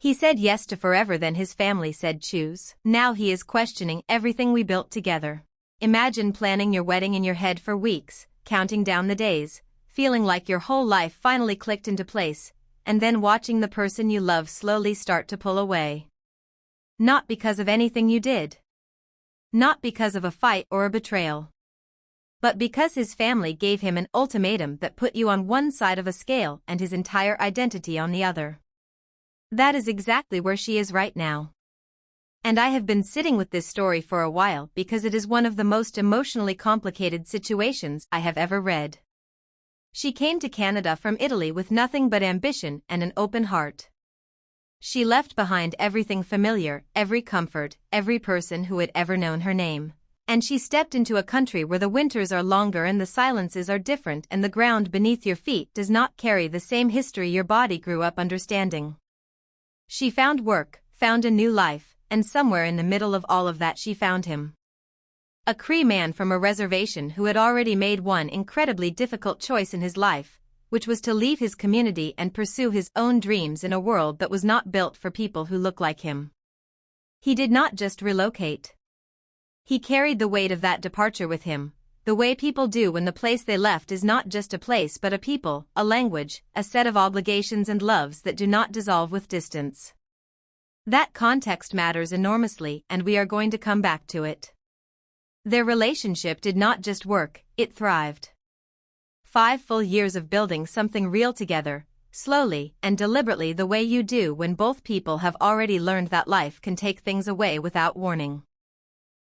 He said yes to forever, then his family said choose. Now he is questioning everything we built together. Imagine planning your wedding in your head for weeks, counting down the days, feeling like your whole life finally clicked into place, and then watching the person you love slowly start to pull away. Not because of anything you did. Not because of a fight or a betrayal. But because his family gave him an ultimatum that put you on one side of a scale and his entire identity on the other. That is exactly where she is right now. And I have been sitting with this story for a while because it is one of the most emotionally complicated situations I have ever read. She came to Canada from Italy with nothing but ambition and an open heart. She left behind everything familiar, every comfort, every person who had ever known her name. And she stepped into a country where the winters are longer and the silences are different and the ground beneath your feet does not carry the same history your body grew up understanding. She found work, found a new life, and somewhere in the middle of all of that she found him. A Cree man from a reservation who had already made one incredibly difficult choice in his life, which was to leave his community and pursue his own dreams in a world that was not built for people who look like him. He did not just relocate. He carried the weight of that departure with him, the way people do when the place they left is not just a place but a people, a language, a set of obligations and loves that do not dissolve with distance. That context matters enormously, and we are going to come back to it. Their relationship did not just work, it thrived. 5 full years of building something real together, slowly and deliberately, the way you do when both people have already learned that life can take things away without warning.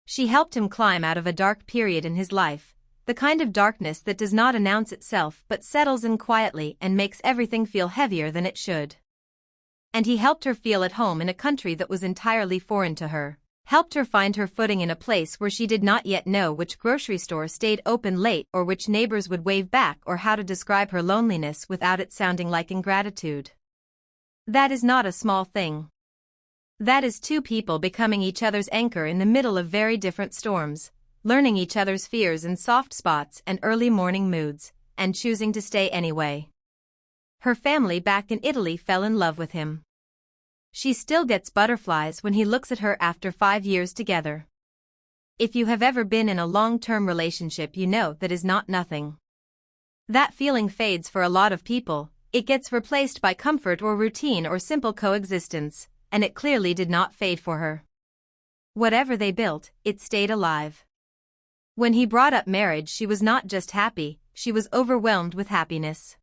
She helped him climb out of a dark period in his life, the kind of darkness that does not announce itself but settles in quietly and makes everything feel heavier than it should. And he helped her feel at home in a country that was entirely foreign to her, helped her find her footing in a place where she did not yet know which grocery store stayed open late or which neighbors would wave back or how to describe her loneliness without it sounding like ingratitude. That is not a small thing. That is 2 people becoming each other's anchor in the middle of very different storms, learning each other's fears and soft spots and early morning moods, and choosing to stay anyway. Her family back in Italy fell in love with him. She still gets butterflies when he looks at her after 5 years together. If you have ever been in a long-term relationship, you know that is not nothing. That feeling fades for a lot of people, it gets replaced by comfort or routine or simple coexistence, and it clearly did not fade for her. Whatever they built, it stayed alive. When he brought up marriage, she was not just happy, she was overwhelmed with happiness.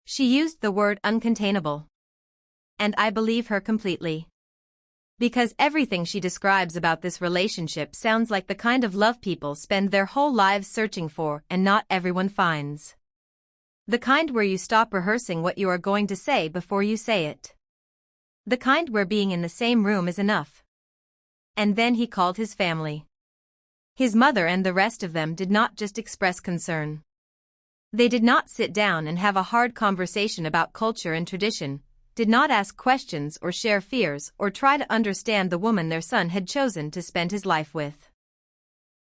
She used the word uncontainable. And I believe her completely. Because everything she describes about this relationship sounds like the kind of love people spend their whole lives searching for and not everyone finds. The kind where you stop rehearsing what you are going to say before you say it. The kind where being in the same room is enough. And then he called his family. His mother and the rest of them did not just express concern. They did not sit down and have a hard conversation about culture and tradition, did not ask questions or share fears or try to understand the woman their son had chosen to spend his life with.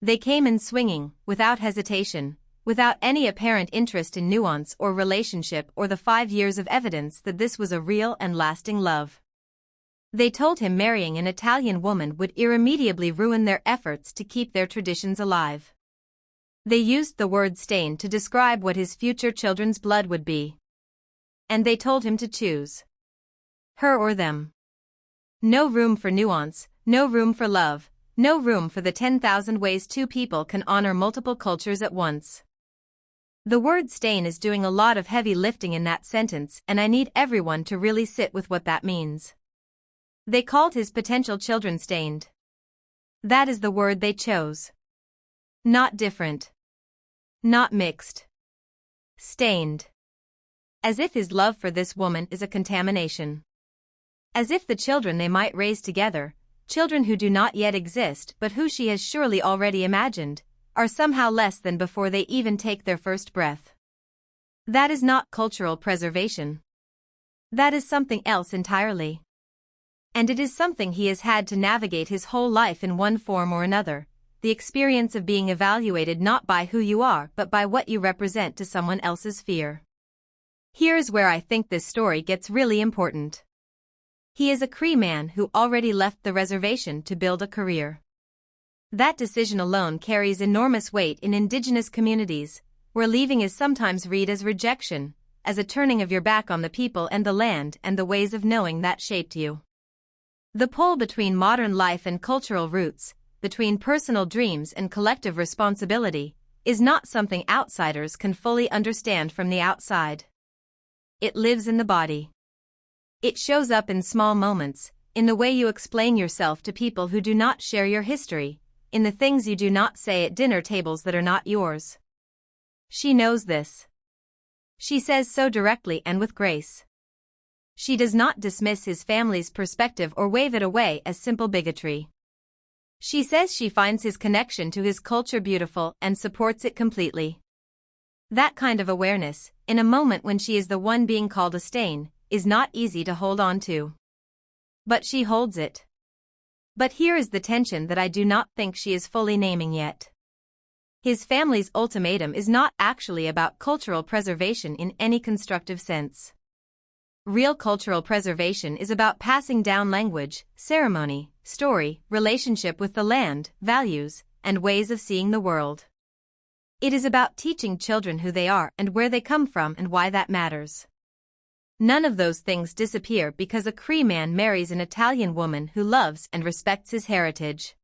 They came in swinging, without hesitation, without any apparent interest in nuance or relationship or the 5 years of evidence that this was a real and lasting love. They told him marrying an Italian woman would irremediably ruin their efforts to keep their traditions alive. They used the word stain to describe what his future children's blood would be. And they told him to choose. Her or them. No room for nuance, no room for love, no room for the 10,000 ways 2 people can honor multiple cultures at once. The word stain is doing a lot of heavy lifting in that sentence, and I need everyone to really sit with what that means. They called his potential children stained. That is the word they chose. Not different. Not mixed. Stained. As if his love for this woman is a contamination. As if the children they might raise together, children who do not yet exist but who she has surely already imagined, are somehow less than before they even take their first breath. That is not cultural preservation. That is something else entirely. And it is something he has had to navigate his whole life in one form or another, the experience of being evaluated not by who you are but by what you represent to someone else's fear. Here's where I think this story gets really important. He is a Cree man who already left the reservation to build a career. That decision alone carries enormous weight in Indigenous communities, where leaving is sometimes read as rejection, as a turning of your back on the people and the land and the ways of knowing that shaped you. The pull between modern life and cultural roots, between personal dreams and collective responsibility, is not something outsiders can fully understand from the outside. It lives in the body. It shows up in small moments, in the way you explain yourself to people who do not share your history, in the things you do not say at dinner tables that are not yours. She knows this. She says so directly and with grace. She does not dismiss his family's perspective or wave it away as simple bigotry. She says she finds his connection to his culture beautiful and supports it completely. That kind of awareness, in a moment when she is the one being called a stain, is not easy to hold on to. But she holds it. But here is the tension that I do not think she is fully naming yet. His family's ultimatum is not actually about cultural preservation in any constructive sense. Real cultural preservation is about passing down language, ceremony, story, relationship with the land, values, and ways of seeing the world. It is about teaching children who they are and where they come from and why that matters. None of those things disappear because a Cree man marries an Italian woman who loves and respects his heritage.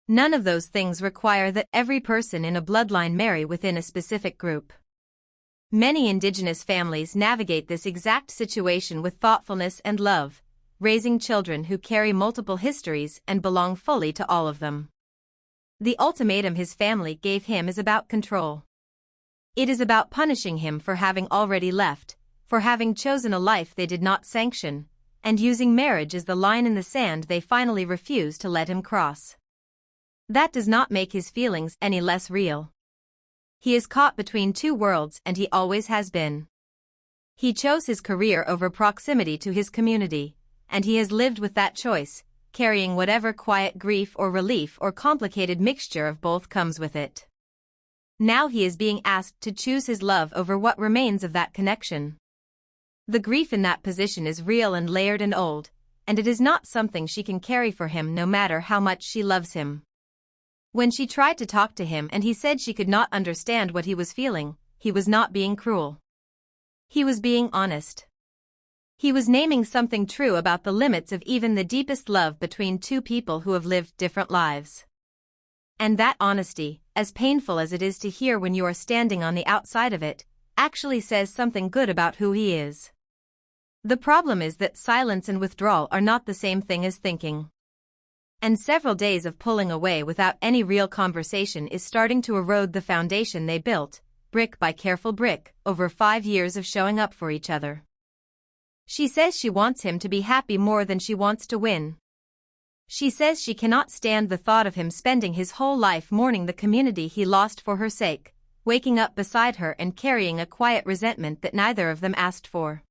None of those things require that every person in a bloodline marry within a specific group. Many Indigenous families navigate this exact situation with thoughtfulness and love, raising children who carry multiple histories and belong fully to all of them. The ultimatum his family gave him is about control. It is about punishing him for having already left, for having chosen a life they did not sanction, and using marriage as the line in the sand they finally refused to let him cross. That does not make his feelings any less real. He is caught between two worlds and he always has been. He chose his career over proximity to his community, and he has lived with that choice, carrying whatever quiet grief or relief or complicated mixture of both comes with it. Now he is being asked to choose his love over what remains of that connection. The grief in that position is real and layered and old, and it is not something she can carry for him no matter how much she loves him. When she tried to talk to him and he said she could not understand what he was feeling, he was not being cruel. He was being honest. He was naming something true about the limits of even the deepest love between two people who have lived different lives. And that honesty, as painful as it is to hear when you are standing on the outside of it, actually says something good about who he is. The problem is that silence and withdrawal are not the same thing as thinking. And several days of pulling away without any real conversation is starting to erode the foundation they built, brick by careful brick, over 5 years of showing up for each other. She says she wants him to be happy more than she wants to win. She says she cannot stand the thought of him spending his whole life mourning the community he lost for her sake, waking up beside her and carrying a quiet resentment that neither of them asked for.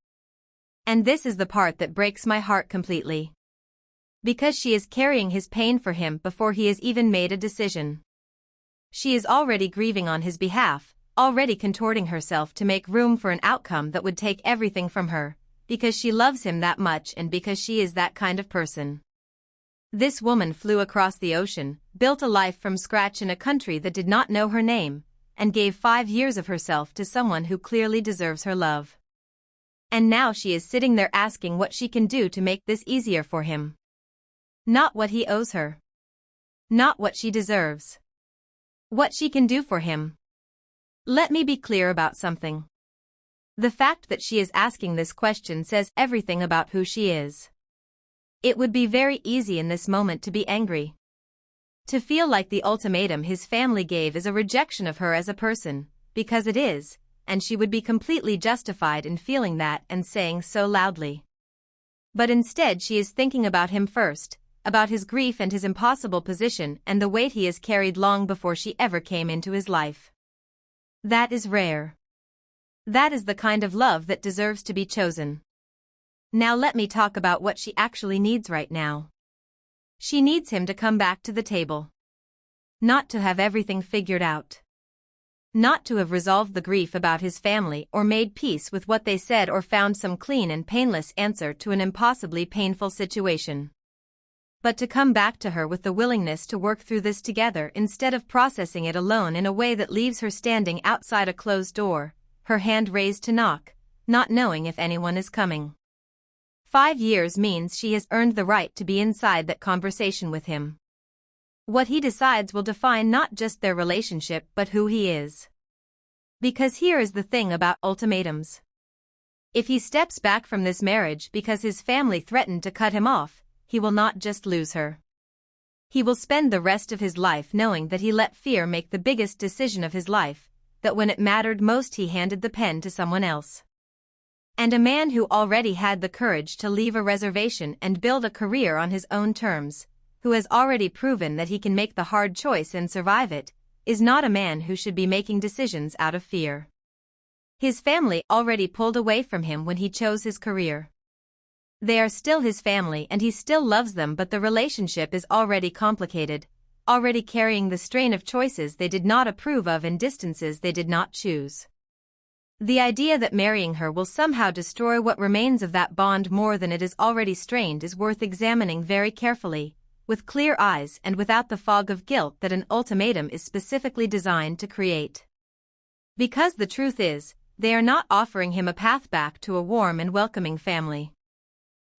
And this is the part that breaks my heart completely. Because she is carrying his pain for him before he has even made a decision. She is already grieving on his behalf, already contorting herself to make room for an outcome that would take everything from her, because she loves him that much and because she is that kind of person. This woman flew across the ocean, built a life from scratch in a country that did not know her name, and gave 5 years of herself to someone who clearly deserves her love. And now she is sitting there asking what she can do to make this easier for him. Not what he owes her. Not what she deserves. What she can do for him. Let me be clear about something. The fact that she is asking this question says everything about who she is. It would be very easy in this moment to be angry. To feel like the ultimatum his family gave is a rejection of her as a person, because it is, and she would be completely justified in feeling that and saying so loudly. But instead she is thinking about him first, about his grief and his impossible position and the weight he has carried long before she ever came into his life. That is rare. That is the kind of love that deserves to be chosen. Now let me talk about what she actually needs right now. She needs him to come back to the table. Not to have everything figured out. Not to have resolved the grief about his family or made peace with what they said or found some clean and painless answer to an impossibly painful situation. But to come back to her with the willingness to work through this together instead of processing it alone in a way that leaves her standing outside a closed door, her hand raised to knock, not knowing if anyone is coming. 5 years means she has earned the right to be inside that conversation with him. What he decides will define not just their relationship but who he is. Because here is the thing about ultimatums. If he steps back from this marriage because his family threatened to cut him off, he will not just lose her. He will spend the rest of his life knowing that he let fear make the biggest decision of his life, that when it mattered most he handed the pen to someone else. And a man who already had the courage to leave a reservation and build a career on his own terms, who has already proven that he can make the hard choice and survive it, is not a man who should be making decisions out of fear. His family already pulled away from him when he chose his career. They are still his family and he still loves them, but the relationship is already complicated, already carrying the strain of choices they did not approve of and distances they did not choose. The idea that marrying her will somehow destroy what remains of that bond more than it is already strained is worth examining very carefully, with clear eyes and without the fog of guilt that an ultimatum is specifically designed to create. Because the truth is, they are not offering him a path back to a warm and welcoming family.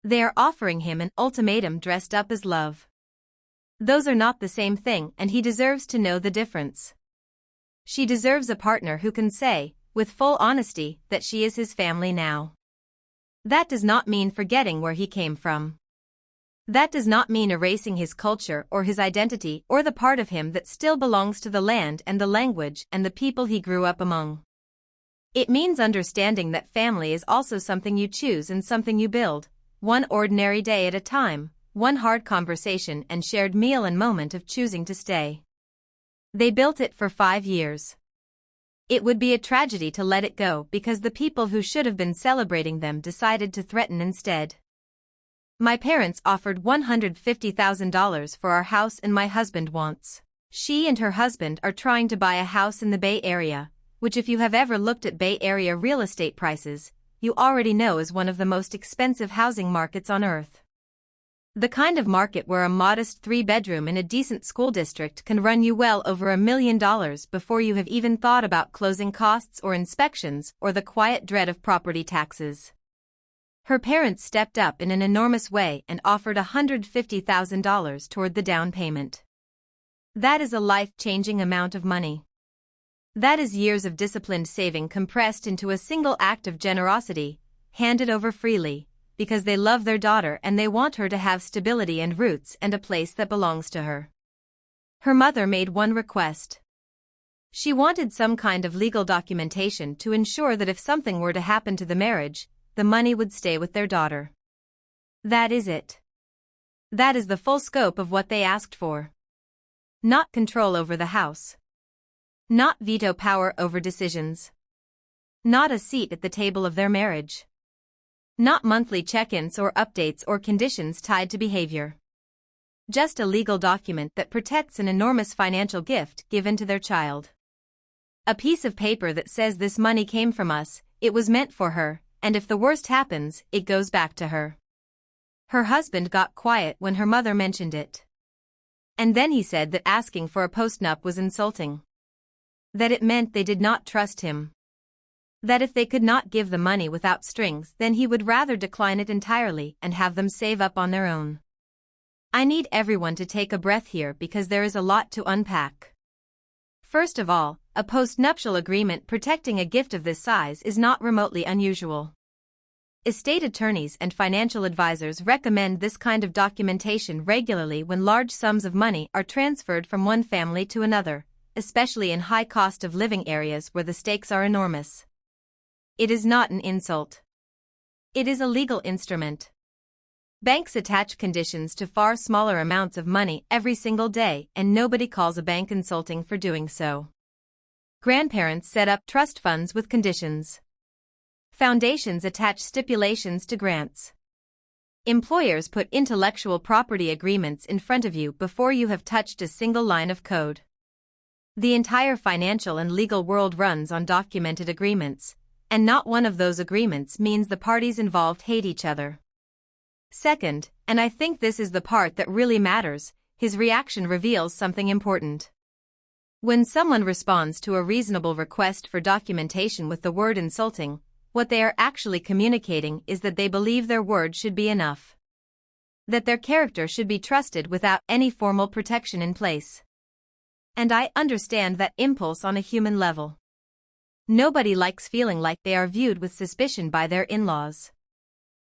They are offering him an ultimatum dressed up as love. Those are not the same thing, and he deserves to know the difference. She deserves a partner who can say, with full honesty, that she is his family now. That does not mean forgetting where he came from. That does not mean erasing his culture or his identity or the part of him that still belongs to the land and the language and the people he grew up among. It means understanding that family is also something you choose and something you build, one ordinary day at a time, one hard conversation and shared meal and moment of choosing to stay. They built it for 5 years. It would be a tragedy to let it go because the people who should have been celebrating them decided to threaten instead. My parents offered $150,000 for our house and my husband wants. She and her husband are trying to buy a house in the Bay Area, which if you have ever looked at Bay Area real estate prices, you already know is one of the most expensive housing markets on earth. The kind of market where a modest 3-bedroom in a decent school district can run you well over $1 million before you have even thought about closing costs or inspections or the quiet dread of property taxes. Her parents stepped up in an enormous way and offered $150,000 toward the down payment. That is a life-changing amount of money. That is years of disciplined saving compressed into a single act of generosity, handed over freely, because they love their daughter and they want her to have stability and roots and a place that belongs to her. Her mother made one request. She wanted some kind of legal documentation to ensure that if something were to happen to the marriage, the money would stay with their daughter. That is it. That is the full scope of what they asked for. Not control over the house. Not veto power over decisions. Not a seat at the table of their marriage. Not monthly check-ins or updates or conditions tied to behavior. Just a legal document that protects an enormous financial gift given to their child. A piece of paper that says this money came from us, it was meant for her, and if the worst happens, it goes back to her. Her husband got quiet when her mother mentioned it. And then he said that asking for a postnup was insulting. That it meant they did not trust him. That if they could not give the money without strings, then he would rather decline it entirely and have them save up on their own. I need everyone to take a breath here because there is a lot to unpack. First of all, a postnuptial agreement protecting a gift of this size is not remotely unusual. Estate attorneys and financial advisors recommend this kind of documentation regularly when large sums of money are transferred from one family to another, especially in high cost of living areas where the stakes are enormous. It is not an insult. It is a legal instrument. Banks attach conditions to far smaller amounts of money every single day, and nobody calls a bank insulting for doing so. Grandparents set up trust funds with conditions. Foundations attach stipulations to grants. Employers put intellectual property agreements in front of you before you have touched a single line of code. The entire financial and legal world runs on documented agreements, and not one of those agreements means the parties involved hate each other. Second, and I think this is the part that really matters, his reaction reveals something important. When someone responds to a reasonable request for documentation with the word insulting, what they are actually communicating is that they believe their word should be enough. That their character should be trusted without any formal protection in place. And I understand that impulse on a human level. Nobody likes feeling like they are viewed with suspicion by their in-laws.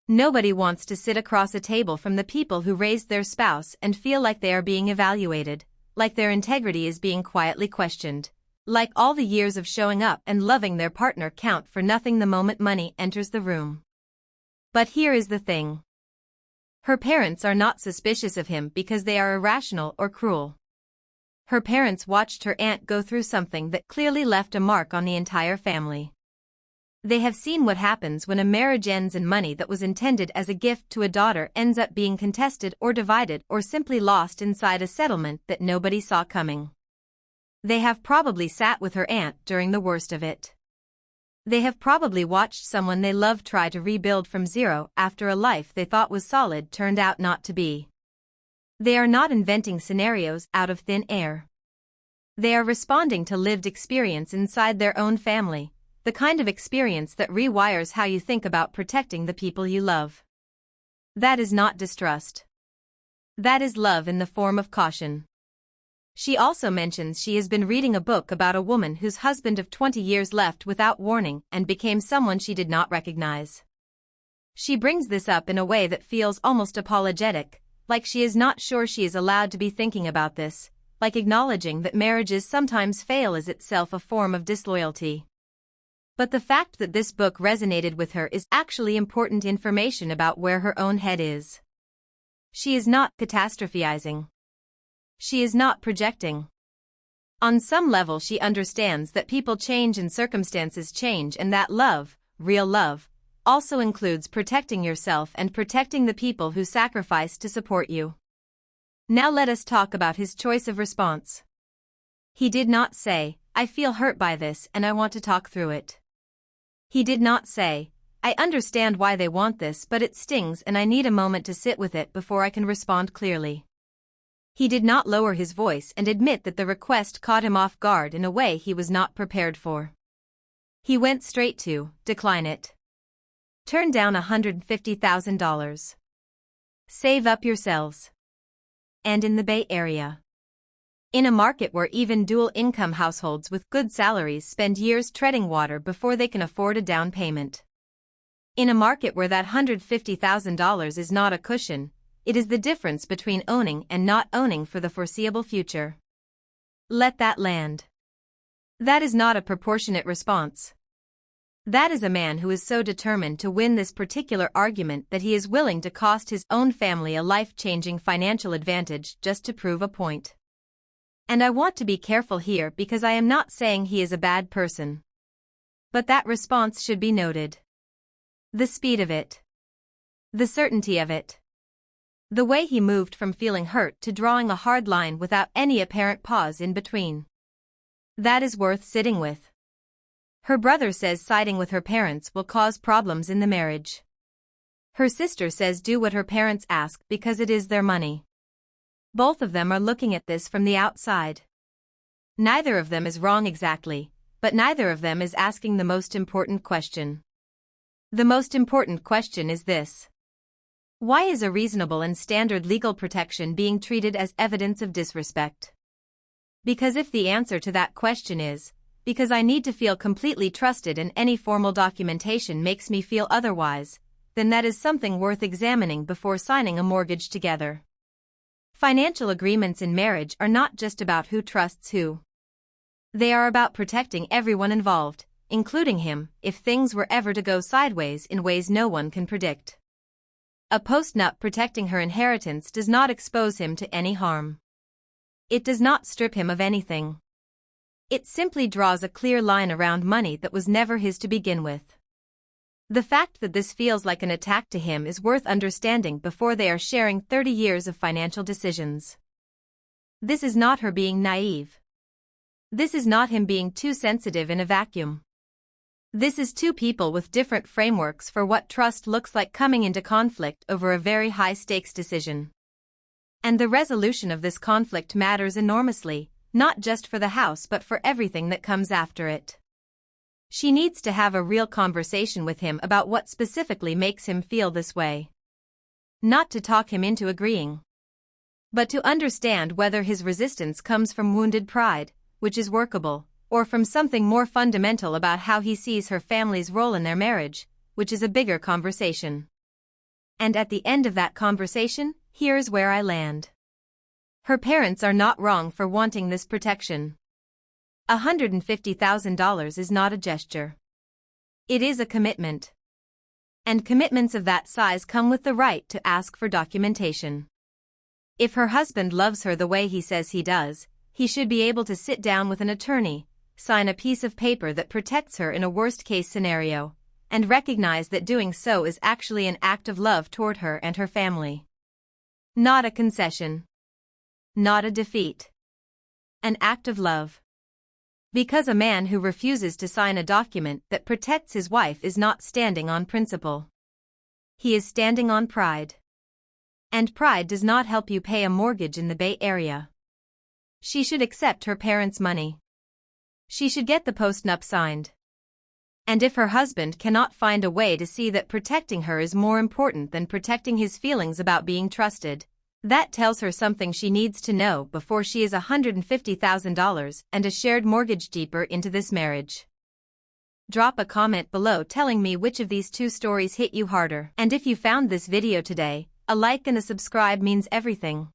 Nobody wants to sit across a table from the people who raised their spouse and feel like they are being evaluated, like their integrity is being quietly questioned, like all the years of showing up and loving their partner count for nothing the moment money enters the room. But here is the thing. Her parents are not suspicious of him because they are irrational or cruel. Her parents watched her aunt go through something that clearly left a mark on the entire family. They have seen what happens when a marriage ends and money that was intended as a gift to a daughter ends up being contested or divided or simply lost inside a settlement that nobody saw coming. They have probably sat with her aunt during the worst of it. They have probably watched someone they love try to rebuild from zero after a life they thought was solid turned out not to be. They are not inventing scenarios out of thin air. They are responding to lived experience inside their own family, the kind of experience that rewires how you think about protecting the people you love. That is not distrust. That is love in the form of caution. She also mentions she has been reading a book about a woman whose husband of 20 years left without warning and became someone she did not recognize. She brings this up in a way that feels almost apologetic, like she is not sure she is allowed to be thinking about this, like acknowledging that marriages sometimes fail is itself a form of disloyalty. But the fact that this book resonated with her is actually important information about where her own head is. She is not catastrophizing. She is not projecting. On some level she understands that people change and circumstances change and that love, real love, also includes protecting yourself and protecting the people who sacrifice to support you. Now let us talk about his choice of response. He did not say, "I feel hurt by this and I want to talk through it." He did not say, "I understand why they want this but it stings and I need a moment to sit with it before I can respond clearly." He did not lower his voice and admit that the request caught him off guard in a way he was not prepared for. He went straight to, "Decline it. Turn down $150,000. Save up yourselves." And in the Bay Area. In a market where even dual-income households with good salaries spend years treading water before they can afford a down payment. In a market where that $150,000 is not a cushion, it is the difference between owning and not owning for the foreseeable future. Let that land. That is not a proportionate response. That is a man who is so determined to win this particular argument that he is willing to cost his own family a life-changing financial advantage just to prove a point. And I want to be careful here because I am not saying he is a bad person. But that response should be noted. The speed of it. The certainty of it. The way he moved from feeling hurt to drawing a hard line without any apparent pause in between. That is worth sitting with. Her brother says siding with her parents will cause problems in the marriage. Her sister says do what her parents ask because it is their money. Both of them are looking at this from the outside. Neither of them is wrong exactly, but neither of them is asking the most important question. The most important question is this. Why is a reasonable and standard legal protection being treated as evidence of disrespect? Because if the answer to that question is, because I need to feel completely trusted and any formal documentation makes me feel otherwise, then that is something worth examining before signing a mortgage together. Financial agreements in marriage are not just about who trusts who. They are about protecting everyone involved, including him, if things were ever to go sideways in ways no one can predict. A postnut protecting her inheritance does not expose him to any harm. It does not strip him of anything. It simply draws a clear line around money that was never his to begin with. The fact that this feels like an attack to him is worth understanding before they are sharing 30 years of financial decisions. This is not her being naive. This is not him being too sensitive in a vacuum. This is two people with different frameworks for what trust looks like coming into conflict over a very high-stakes decision. And the resolution of this conflict matters enormously, not just for the house but for everything that comes after it. She needs to have a real conversation with him about what specifically makes him feel this way. Not to talk him into agreeing, but to understand whether his resistance comes from wounded pride, which is workable, or from something more fundamental about how he sees her family's role in their marriage, which is a bigger conversation. And at the end of that conversation, here's where I land. Her parents are not wrong for wanting this protection. $150,000 is not a gesture. It is a commitment. And commitments of that size come with the right to ask for documentation. If her husband loves her the way he says he does, he should be able to sit down with an attorney, sign a piece of paper that protects her in a worst-case scenario, and recognize that doing so is actually an act of love toward her and her family. Not a concession. Not a defeat. An act of love. Because a man who refuses to sign a document that protects his wife is not standing on principle. He is standing on pride. And pride does not help you pay a mortgage in the Bay Area. She should accept her parents' money. She should get the postnup signed. And if her husband cannot find a way to see that protecting her is more important than protecting his feelings about being trusted, that tells her something she needs to know before she is $150,000 and a shared mortgage deeper into this marriage. Drop a comment below telling me which of these two stories hit you harder. And if you found this video today, a like and a subscribe means everything.